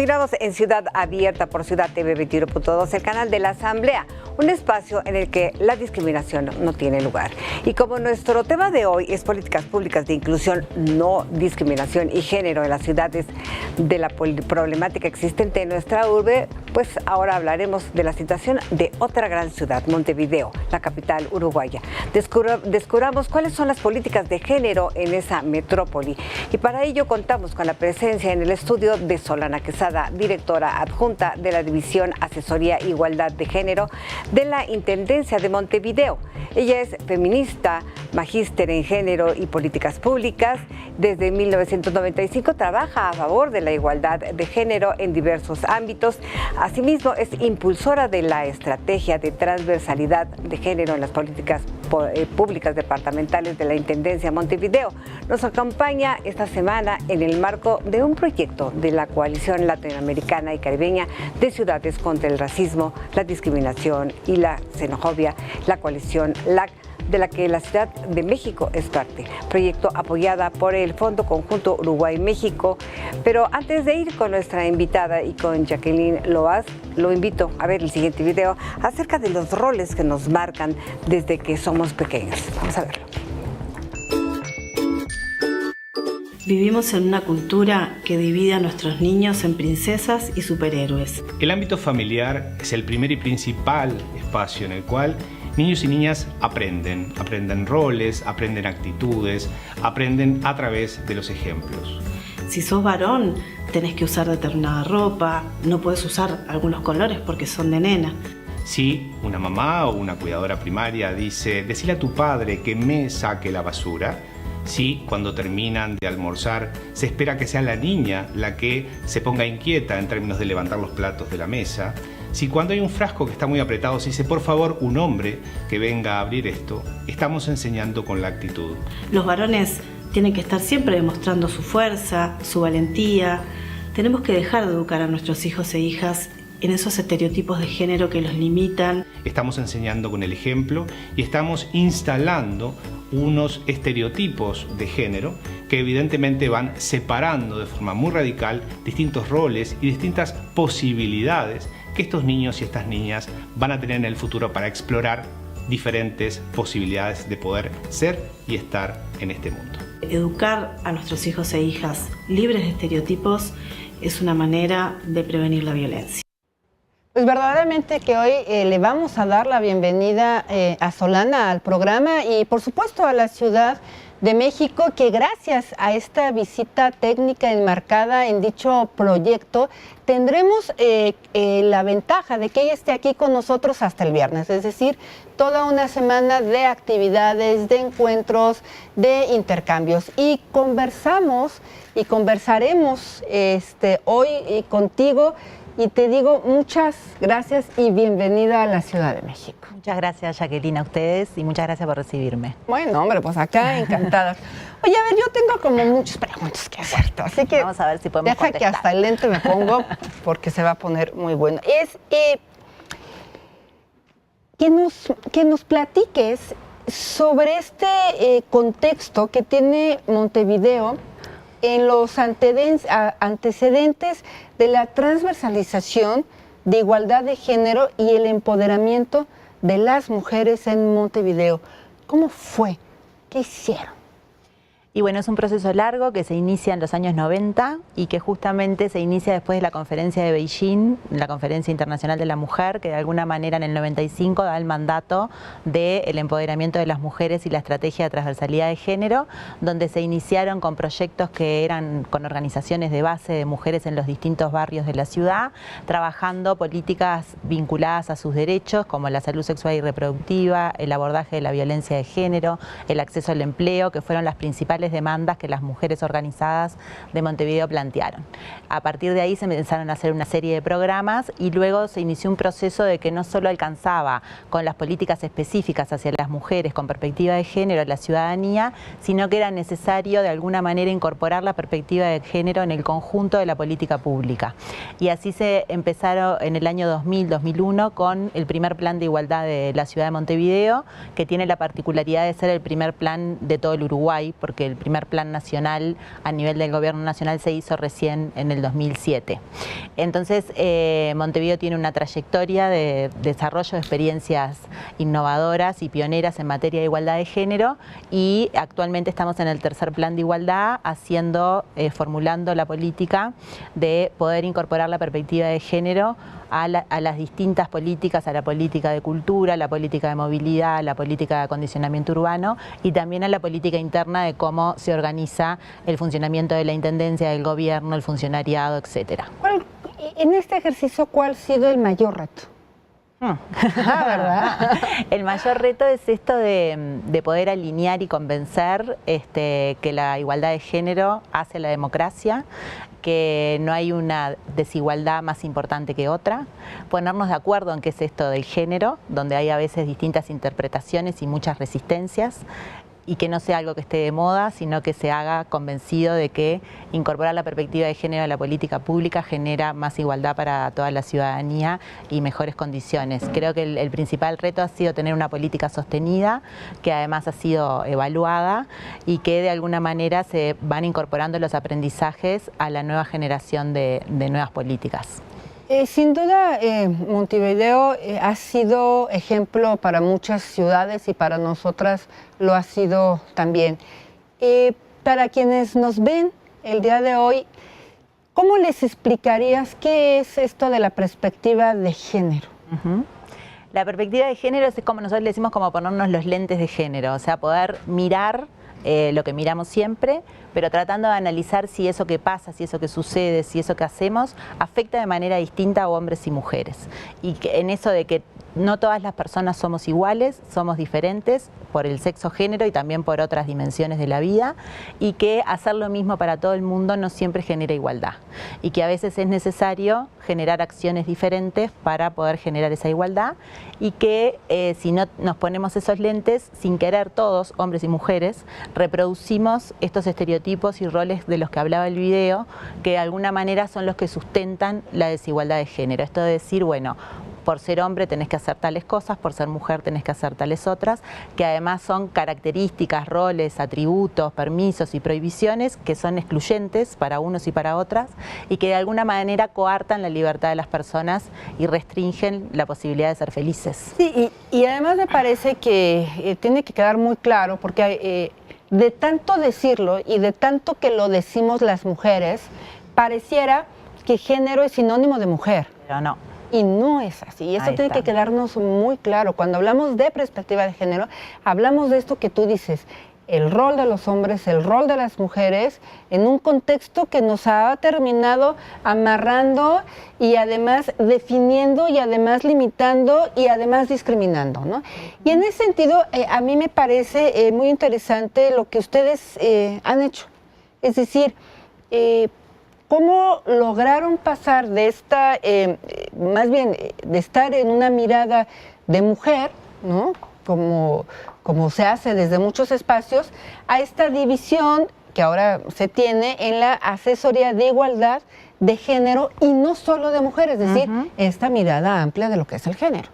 Continuamos en Ciudad Abierta por Ciudad TV 21.2, el canal de la Asamblea, un espacio en el que la discriminación no tiene lugar. Y como nuestro tema de hoy es políticas públicas de inclusión, no discriminación y género en las ciudades, de la problemática existente en nuestra urbe, pues ahora hablaremos de la situación de otra gran ciudad, Montevideo, la capital uruguaya. Descubramos cuáles son las políticas de género en esa metrópoli. Y para ello contamos con la presencia en el estudio de Solana Quesada, directora adjunta de la División Asesoría Igualdad de Género de la Intendencia de Montevideo. Ella es feminista, magíster en género y políticas públicas. Desde 1995 trabaja a favor de la igualdad de género en diversos ámbitos. Asimismo, es impulsora de la estrategia de transversalidad de género en las políticas públicas departamentales de la Intendencia de Montevideo. Nos acompaña esta semana en el marco de un proyecto de la Coalición Latinoamericana y Caribeña de Ciudades contra el Racismo, la Discriminación y la Xenofobia, la coalición LAC, de la que la Ciudad de México es parte, proyecto apoyada por el Fondo Conjunto Uruguay-México. Pero antes de ir con nuestra invitada y con Jacqueline Loaz, lo invito a ver el siguiente video acerca de los roles que nos marcan desde que somos pequeños. Vamos a verlo. Vivimos en una cultura que divide a nuestros niños en princesas y superhéroes. El ámbito familiar es el primer y principal espacio en el cual niños y niñas aprenden roles, aprenden actitudes, aprenden a través de los ejemplos. Si sos varón, tenés que usar determinada ropa, no podés usar algunos colores porque son de nena. Si una mamá o una cuidadora primaria dice, decile a tu padre que me saque la basura, si cuando terminan de almorzar se espera que sea la niña la que se ponga inquieta en términos de levantar los platos de la mesa, si cuando hay un frasco que está muy apretado se dice, por favor, un hombre que venga a abrir esto, estamos enseñando con la actitud. Los varones tienen que estar siempre demostrando su fuerza, su valentía. Tenemos que dejar de educar a nuestros hijos e hijas en esos estereotipos de género que los limitan. Estamos enseñando con el ejemplo y estamos instalando unos estereotipos de género que evidentemente van separando de forma muy radical distintos roles y distintas posibilidades que estos niños y estas niñas van a tener en el futuro para explorar diferentes posibilidades de poder ser y estar en este mundo. Educar a nuestros hijos e hijas libres de estereotipos es una manera de prevenir la violencia. Pues verdaderamente que hoy le vamos a dar la bienvenida a Solana al programa y por supuesto a la Ciudad de México, que gracias a esta visita técnica enmarcada en dicho proyecto tendremos la ventaja de que ella esté aquí con nosotros hasta el viernes, es decir, toda una semana de actividades, de encuentros, de intercambios. Y conversamos y conversaremos hoy contigo. Y te digo muchas gracias y bienvenida a la Ciudad de México. Muchas gracias, Jacqueline, a ustedes y muchas gracias por recibirme. Bueno, hombre, pues acá encantada. Oye, a ver, yo tengo como muchas preguntas que hacerte, así que vamos a ver si podemos deja contestar. que hasta el lente me pongo porque se va a poner muy bueno. Es que nos platiques sobre este contexto que tiene Montevideo en los antecedentes de la transversalización de igualdad de género y el empoderamiento de las mujeres en Montevideo. ¿Cómo fue? ¿Qué hicieron? Y bueno, es un proceso largo que se inicia en los años 90 y que justamente se inicia después de la conferencia de Beijing, la Conferencia Internacional de la Mujer, que de alguna manera en el 95 da el mandato del empoderamiento de las mujeres y la estrategia de transversalidad de género, donde se iniciaron con proyectos que eran con organizaciones de base de mujeres en los distintos barrios de la ciudad, trabajando políticas vinculadas a sus derechos, como la salud sexual y reproductiva, el abordaje de la violencia de género, el acceso al empleo, que fueron las principales demandas que las mujeres organizadas de Montevideo plantearon. A partir de ahí se empezaron a hacer una serie de programas y luego se inició un proceso de que no solo alcanzaba con las políticas específicas hacia las mujeres con perspectiva de género a la ciudadanía, sino que era necesario de alguna manera incorporar la perspectiva de género en el conjunto de la política pública. Y así se empezaron en el año 2000-2001 con el primer plan de igualdad de la ciudad de Montevideo, que tiene la particularidad de ser el primer plan de todo el Uruguay, porque el primer plan nacional a nivel del gobierno nacional se hizo recién en el 2007. Entonces, Montevideo tiene una trayectoria de desarrollo de experiencias innovadoras y pioneras en materia de igualdad de género, y actualmente estamos en el tercer plan de igualdad formulando la política de poder incorporar la perspectiva de género a las distintas políticas, a la política de cultura, a la política de movilidad, a la política de acondicionamiento urbano y también a la política interna de cómo se organiza el funcionamiento de la intendencia, del gobierno, el funcionariado, etcétera. En este ejercicio, ¿cuál ha sido el mayor reto? ¿Verdad? El mayor reto es esto de poder alinear y convencer que la igualdad de género hace la democracia, que no hay una desigualdad más importante que otra, ponernos de acuerdo en qué es esto del género, donde hay a veces distintas interpretaciones y muchas resistencias, y que no sea algo que esté de moda, sino que se haga convencido de que incorporar la perspectiva de género a la política pública genera más igualdad para toda la ciudadanía y mejores condiciones. Creo que el principal reto ha sido tener una política sostenida, que además ha sido evaluada y que de alguna manera se van incorporando los aprendizajes a la nueva generación de nuevas políticas. Sin duda, Montevideo ha sido ejemplo para muchas ciudades y para nosotras lo ha sido también. Para quienes nos ven el día de hoy, ¿cómo les explicarías qué es esto de la perspectiva de género? La perspectiva de género es como nosotros le decimos, como ponernos los lentes de género, o sea, poder mirar lo que miramos siempre, pero tratando de analizar si eso que pasa, si eso que sucede, si eso que hacemos afecta de manera distinta a hombres y mujeres. Y que en eso de que no todas las personas somos iguales, somos diferentes por el sexo, género y también por otras dimensiones de la vida, y que hacer lo mismo para todo el mundo no siempre genera igualdad, y que a veces es necesario generar acciones diferentes para poder generar esa igualdad, y que si no nos ponemos esos lentes, sin querer todos, hombres y mujeres, reproducimos estos estereotipos y roles de los que hablaba el video, que de alguna manera son los que sustentan la desigualdad de género. Esto de decir, bueno, por ser hombre tenés que hacer tales cosas, por ser mujer tenés que hacer tales otras, que además son características, roles, atributos, permisos y prohibiciones que son excluyentes para unos y para otras, y que de alguna manera coartan la libertad de las personas y restringen la posibilidad de ser felices. Sí, y además me parece que tiene que quedar muy claro, porque de tanto decirlo y de tanto que lo decimos las mujeres, pareciera que género es sinónimo de mujer. Pero no. Y no es así, y eso tiene que quedarnos muy claro. Cuando hablamos de perspectiva de género, hablamos de esto que tú dices, el rol de los hombres, el rol de las mujeres, en un contexto que nos ha terminado amarrando y además definiendo y además limitando y además discriminando, ¿no? Y en ese sentido, a mí me parece muy interesante lo que ustedes han hecho. Es decir, ¿cómo lograron pasar de esta, más bien, de estar en una mirada de mujer, ¿no? Como se hace desde muchos espacios, a esta división que ahora se tiene en la asesoría de igualdad de género y no solo de mujeres, es decir, esta mirada amplia de lo que es el género?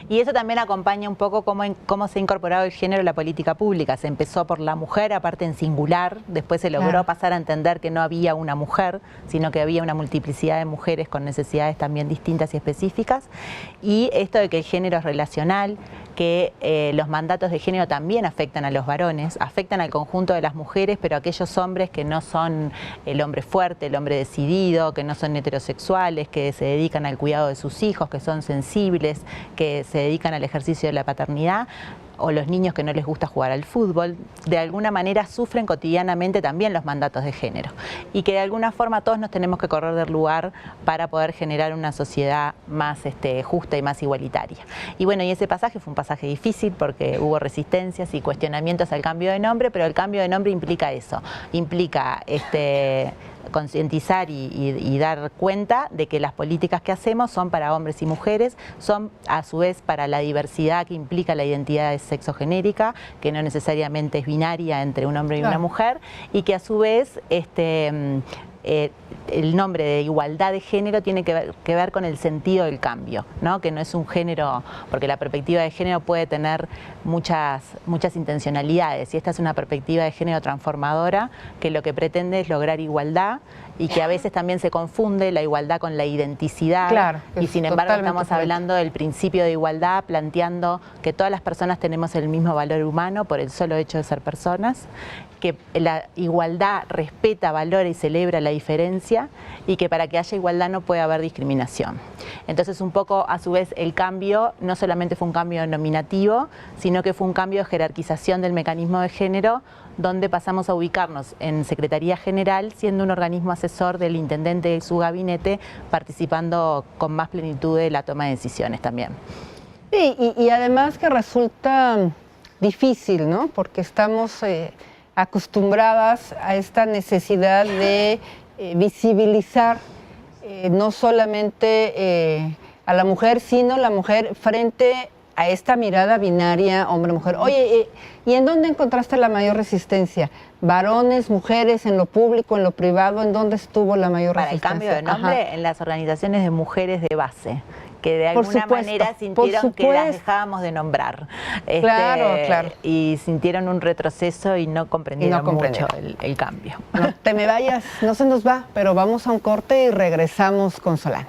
Y eso también acompaña un poco cómo se ha incorporado el género en la política pública. Se empezó por la mujer, aparte en singular, después se logró pasar a entender que no había una mujer, sino que había una multiplicidad de mujeres con necesidades también distintas y específicas. Y esto de que el género es relacional, que los mandatos de género también afectan a los varones, afectan al conjunto de las mujeres, pero aquellos hombres que no son el hombre fuerte, el hombre decidido, que no son heterosexuales, que se dedican al cuidado de sus hijos, que son sensibles, que se dedican al ejercicio de la paternidad, o los niños que no les gusta jugar al fútbol, de alguna manera sufren cotidianamente también los mandatos de género, y que de alguna forma todos nos tenemos que correr del lugar para poder generar una sociedad más justa y más igualitaria. Y bueno, y ese pasaje fue un pasaje difícil porque hubo resistencias y cuestionamientos al cambio de nombre, pero el cambio de nombre implica eso, implica concientizar y dar cuenta de que las políticas que hacemos son para hombres y mujeres, son a su vez para la diversidad que implica la identidad sexogenérica, que no necesariamente es binaria entre un hombre y una mujer, y que a su vez el nombre de igualdad de género tiene que ver con el sentido del cambio, ¿no? Que no es un género, porque la perspectiva de género puede tener muchas intencionalidades, y esta es una perspectiva de género transformadora que lo que pretende es lograr igualdad, y que a veces también se confunde la igualdad con la identicidad, claro, y sin embargo estamos hablando del principio de igualdad, planteando que todas las personas tenemos el mismo valor humano por el solo hecho de ser personas, que la igualdad respeta, valora y celebra la diferencia, y que para que haya igualdad no puede haber discriminación. Entonces, un poco, a su vez, el cambio no solamente fue un cambio nominativo, sino que fue un cambio de jerarquización del mecanismo de género, donde pasamos a ubicarnos en Secretaría General, siendo un organismo asesor del intendente y su gabinete, participando con más plenitud de la toma de decisiones también. Sí, y además que resulta difícil, ¿no? Porque estamos acostumbradas a esta necesidad de visibilizar no solamente a la mujer, sino la mujer frente a esta mirada binaria hombre-mujer. Oye, ¿y en dónde encontraste la mayor resistencia? ¿Varones, mujeres, en lo público, en lo privado? ¿En dónde estuvo la mayor resistencia? Para el cambio de nombre, ajá, en las organizaciones de mujeres de base, que de alguna manera sintieron que las dejábamos de nombrar. Claro. Y sintieron un retroceso y no comprendieron mucho el cambio. No te me vayas, no se nos va, pero vamos a un corte y regresamos con Solana.